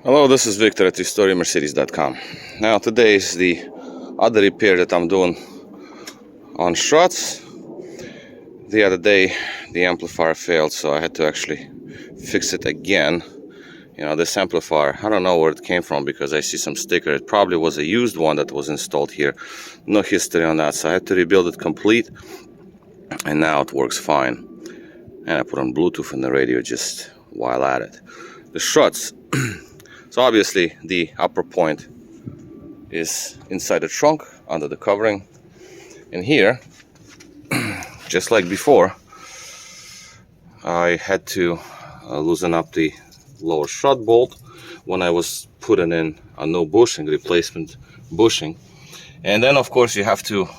Hello, this is Victor at RestoreMercedes.com. Now today is the other repair that I'm doing on struts. The other day the amplifier failed, so I had to actually fix it again. You know, this amplifier, I don't know where it came from because I see some sticker. It probably was a used one that was installed here. No history on that, so I had to rebuild it complete, and now it works fine. And I put on Bluetooth in the radio just while at it. The struts. So obviously the upper point is inside the trunk under the covering, and here, just like before, I had to loosen up the lower strut bolt when I was putting in a new bushing, replacement bushing. And then of course you have to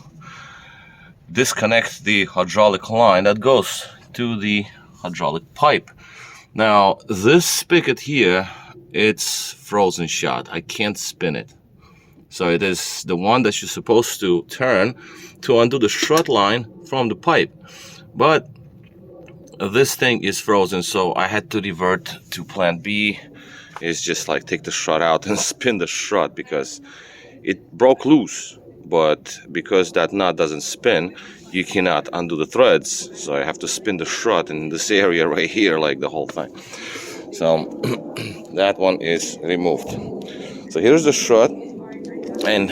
disconnect the hydraulic line that goes to the hydraulic pipe. Now this spigot here, it's frozen shut. I can't spin it. So it is the one that you're supposed to turn to undo the strut line from the pipe. But this thing is frozen, so I had to revert to plan B. It's just like take the strut out and spin the strut because it broke loose. But because that nut doesn't spin, you cannot undo the threads. So I have to spin the strut in this area right here, like the whole thing. So that one is removed. So here's the strut, and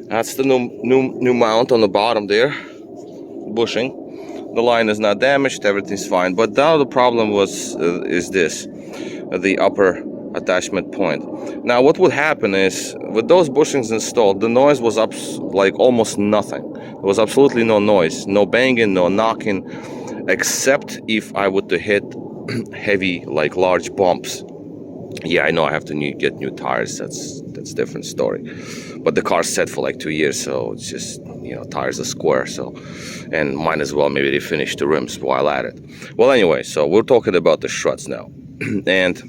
that's the new mount on the bottom there, bushing. The line is not damaged, everything's fine. But now the problem is this, the upper attachment point. Now what would happen is, with those bushings installed, the noise was up like almost nothing. There was absolutely no noise, no banging, no knocking, except if I would to hit heavy, like large bumps. Yeah, I know I have to get new tires. That's a different story. But the car's set for like 2 years, so it's just, you know, tires are square. So, and might as well maybe refinish the rims while at it. Well, anyway, so we're talking about the struts now, and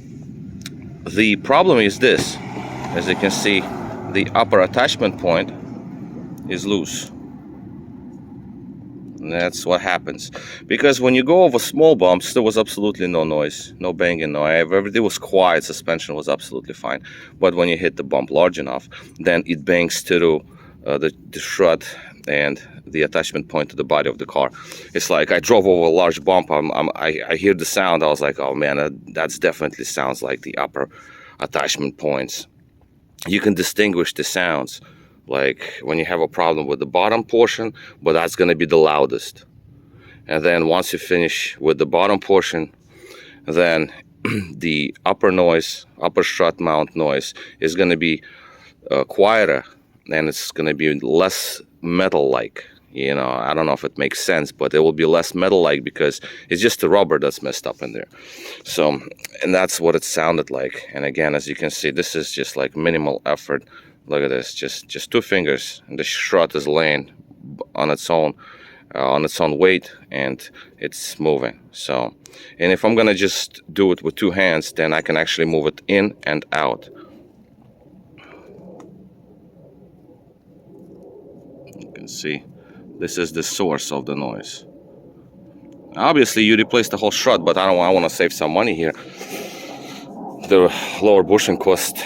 the problem is this: as you can see, the upper attachment point is loose. And that's what happens, because when you go over small bumps, there was absolutely no noise, no banging, no, everything was quiet, suspension was absolutely fine. But when you hit the bump large enough, then it bangs through the strut and the attachment point to the body of the car. It's like I drove over a large bump. I hear the sound. I was like, oh man, that's definitely sounds like the upper attachment points. You can distinguish the sounds, like when you have a problem with the bottom portion, but that's going to be the loudest. And then once you finish with the bottom portion, then the upper noise, upper strut mount noise is going to be quieter, and it's going to be less metal-like. You know, I don't know if it makes sense, but it will be less metal-like because it's just the rubber that's messed up in there. So, and that's what it sounded like. And again, as you can see, this is just like minimal effort. Look at this, just 2 fingers, and the strut is laying on its own weight, and it's moving. So, and if I'm gonna just do it with 2 hands, then I can actually move it in and out. You can see this is the source of the noise. Obviously you replace the whole strut, but I want to save some money here. The lower bushing cost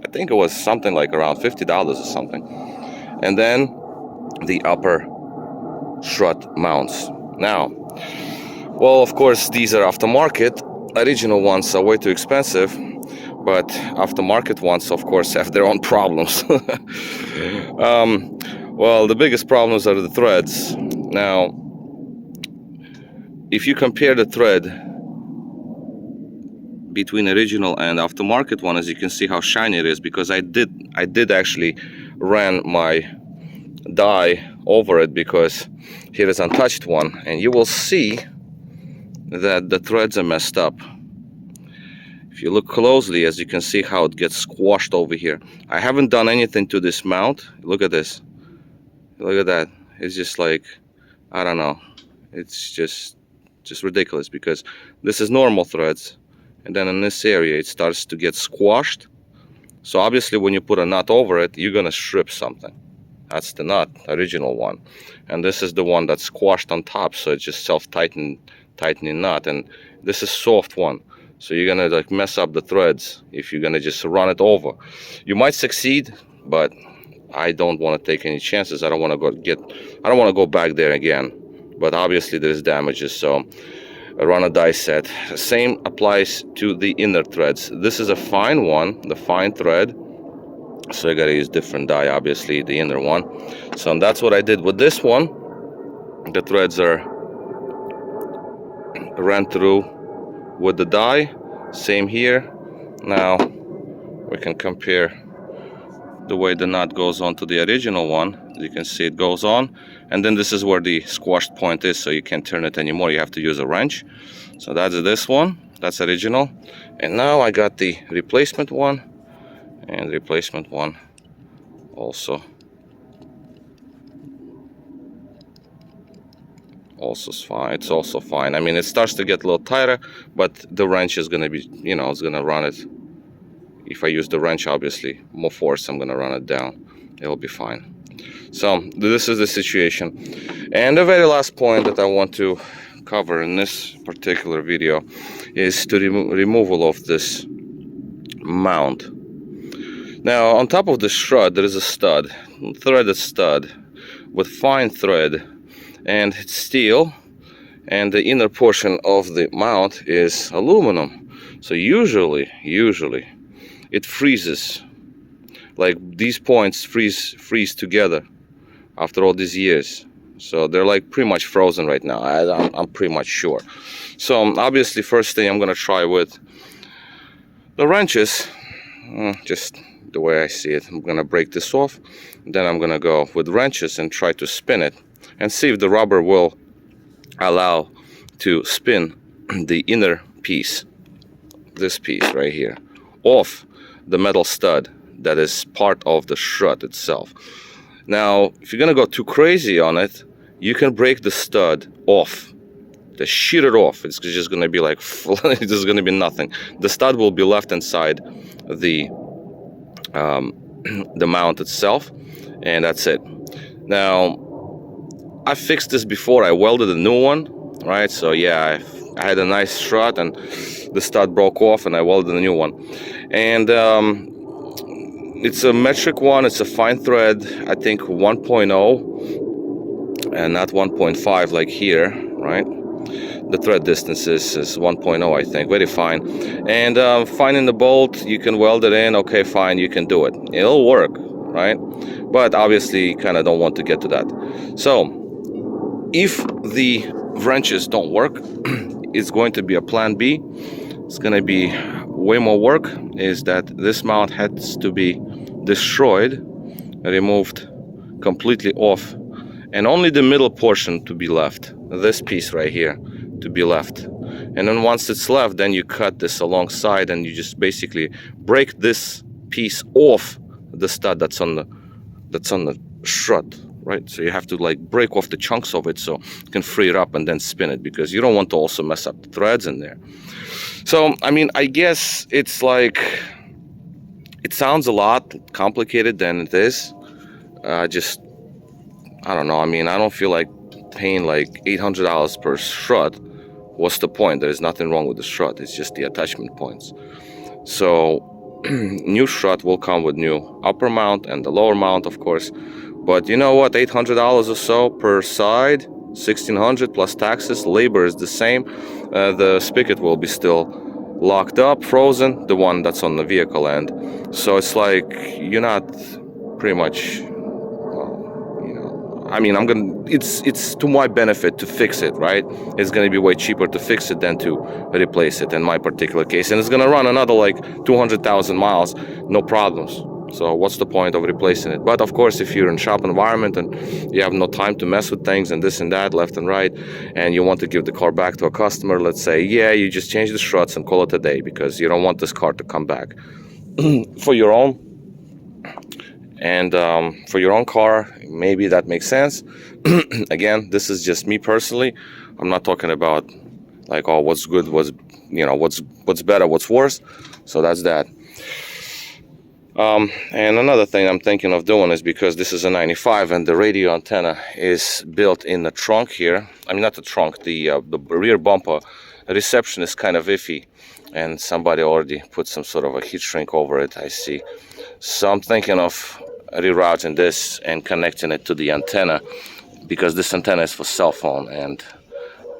I think it was something like around $50 or something. And then the upper strut mounts. Now, well, of course, these are aftermarket. Original ones are way too expensive, but aftermarket ones, of course, have their own problems. Well, the biggest problems are the threads. Now, if you compare the thread between original and aftermarket one, as you can see how shiny it is, because I did actually ran my dye over it, because here is untouched one, and you will see that the threads are messed up. If you look closely, as you can see how it gets squashed over here. I haven't done anything to this mount. Look at this. Look at that. It's just like, I don't know. It's just ridiculous, because this is normal threads. And then in this area, it starts to get squashed. So obviously when you put a nut over it, you're gonna strip something. That's the nut, original one. And this is the one that's squashed on top, so it's just self-tightening nut. And this is soft one. So you're gonna like mess up the threads if you're gonna just run it over. You might succeed, but I don't want to take any chances. I don't want to go back there again. But obviously there's damages, so I run a die set. Same applies to the inner threads. This is a fine one, the fine thread. So I gotta use different die, obviously, the inner one. So that's what I did with this one. The threads are ran through with the die. Same here. Now we can compare the way the knot goes on to the original one. As you can see, it goes on, and then this is where the squashed point is, so you can't turn it anymore. You have to use a wrench. So that's this one, that's original. And now I got the replacement one, and replacement one also fine. It's also fine. I mean, it starts to get a little tighter, but the wrench is going to be, you know, it's going to run it. If I use the wrench, obviously more force, I'm going to run it down. It'll be fine. So this is the situation. And the very last point that I want to cover in this particular video is the removal of this mount. Now on top of the strut there is a stud, threaded stud with fine thread, and it's steel, and the inner portion of the mount is aluminum. So usually it freezes, like these points freeze together after all these years. So they're like pretty much frozen right now. I'm pretty much sure. So obviously first thing I'm gonna try with the wrenches, just the way I see it. I'm gonna break this off, then I'm gonna go with wrenches and try to spin it and see if the rubber will allow to spin the inner piece, this piece right here, off the metal stud that is part of the strut itself. Now if you're gonna go too crazy on it, you can break the stud off, just shear it off. It's just gonna be like it's just gonna be nothing. The stud will be left inside the mount itself, and that's it. Now I fixed this before. I welded a new one, right? So yeah, I had a nice strut and the stud broke off, and I welded a new one. And it's a metric one. It's a fine thread, I think 1.0 and not 1.5 like here, right? The thread distance is 1.0, I think. Very fine. And finding the bolt, you can weld it in. Okay, fine, you can do it. It'll work, right? But obviously you kind of don't want to get to that. So if the wrenches don't work, it's going to be a plan B. It's going to be way more work. Is that this mount has to be destroyed, removed completely off, and only the middle portion to be left, this piece right here to be left. And then once it's left, then you cut this alongside and you just basically break this piece off the stud that's on the strut, right? So you have to like break off the chunks of it so you can free it up and then spin it, because you don't want to also mess up the threads in there. So I mean, I guess it's like, it sounds a lot complicated than it is. I don't know. I mean, I don't feel like paying like $800 per strut. What's the point? There's nothing wrong with the strut. It's just the attachment points. So new strut will come with new upper mount and the lower mount, of course. But you know what? $800 or so per side, $1,600 plus taxes. Labor is the same. The spigot will be still locked up, frozen, the one that's on the vehicle end. So it's like you're not pretty much, I mean, it's to my benefit to fix it, right? It's gonna be way cheaper to fix it than to replace it in my particular case. And it's gonna run another like 200,000 miles, no problems. So what's the point of replacing it? But of course, if you're in shop environment and you have no time to mess with things and this and that, left and right, and you want to give the car back to a customer, let's say, yeah, you just change the struts and call it a day, because you don't want this car to come back. For your own, and for your own car, maybe that makes sense. Again, this is just me personally. I'm not talking about like, oh, what's good, what's better, what's worse. So that's that. And another thing I'm thinking of doing is, because this is a 95 and the radio antenna is built in the trunk here. I mean, not the trunk, the rear bumper. The reception is kind of iffy. and somebody already put some sort of a heat shrink over it, I see. So I'm thinking of rerouting this and connecting it to the antenna, because this antenna is for cell phone and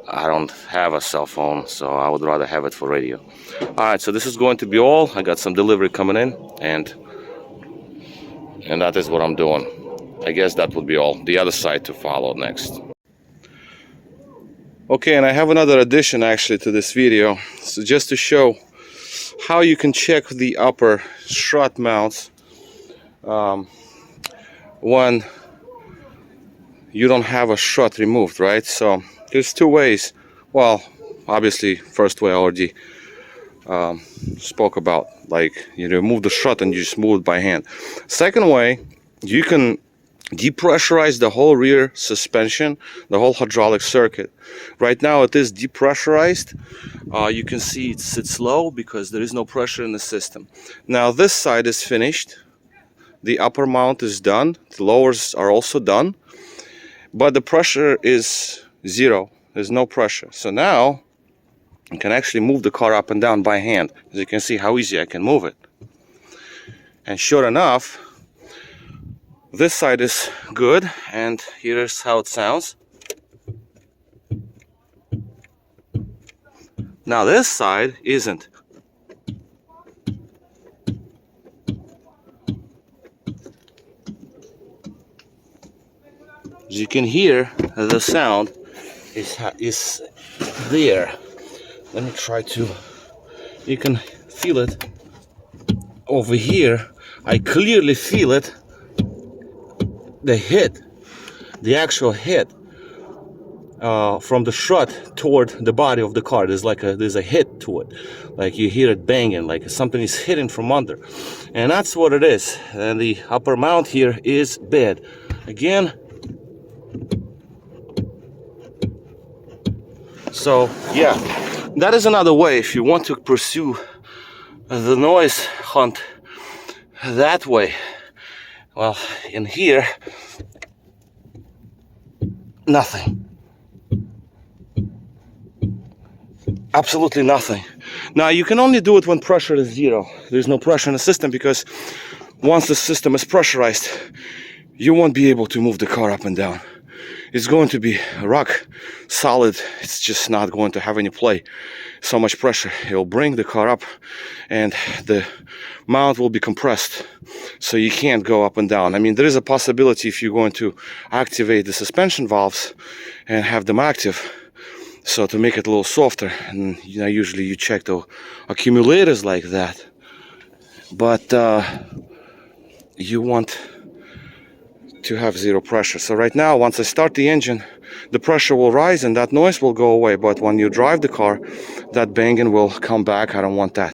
I don't have a cell phone, so I would rather have it for radio. Alright, so this is going to be all. I got some delivery coming in, and that is what I'm doing. I guess that would be all. The other side to follow next. Okay, and I have another addition actually to this video. So just to show how you can check the upper strut mounts when you don't have a strut removed, right? So there's two ways. Well, obviously, first way I already spoke about, like you remove the strut and you just move it by hand. Second way, you can depressurize the whole rear suspension, the whole hydraulic circuit. Right now it is depressurized. You can see it sits low because there is no pressure in the system. Now this side is finished. The upper mount is done. The lowers are also done. But the pressure is zero. There's no pressure. So now I can actually move the car up and down by hand. As you can see how easy I can move it. And sure enough, this side is good, and here's how it sounds. Now this side isn't. As you can hear, the sound is there. Let me try to, you can feel it over here. I clearly feel it. The hit, the actual hit from the strut toward the body of the car. There's a hit to it, like you hear it banging, like something is hitting from under, and that's what it is. And the upper mount here is bad. Again, so yeah, that is another way if you want to pursue the noise hunt that way. Well, in here, nothing. Absolutely nothing. Now, you can only do it when pressure is zero. There's no pressure in the system, because once the system is pressurized, you won't be able to move the car up and down. It's going to be rock solid. It's just not going to have any play. So much pressure. It will bring the car up, and the mount will be compressed, so you can't go up and down. I mean, there is a possibility if you're going to activate the suspension valves and have them active, so to make it a little softer. And you know, usually you check the accumulators like that, but you want to have zero pressure. So right now, once I start the engine, the pressure will rise and that noise will go away. But when you drive the car, that banging will come back. I don't want that.